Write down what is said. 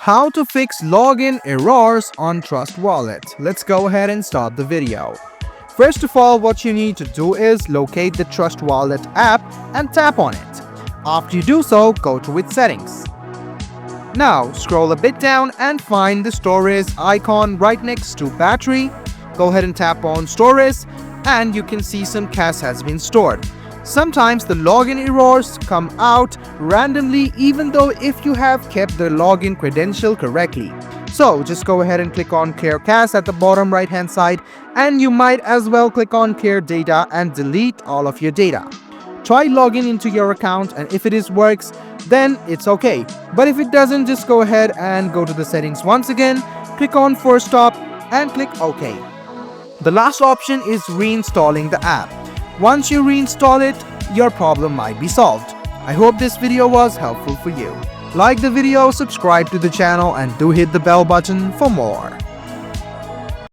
How to fix login errors on Trust Wallet. Let's go ahead and start the video. First of all, what you need to do is locate the Trust Wallet app and tap on it. After you do so, go to its settings. Now, scroll a bit down and find the storage icon right next to battery. Go ahead and tap on storage and you can see some cache has been stored. Sometimes the login errors come out randomly even though if you have kept the login credential correctly. So just go ahead and click on clear cache at the bottom right hand side, and you might as well click on clear data and delete all of your data. Try logging into your account, and if it works, then it's okay. But if it doesn't, just go ahead and go to the settings once again, click on force stop and click OK. The last option is reinstalling the app. Once you reinstall it, your problem might be solved. I hope this video was helpful for you. Like the video, subscribe to the channel, and do hit the bell button for more.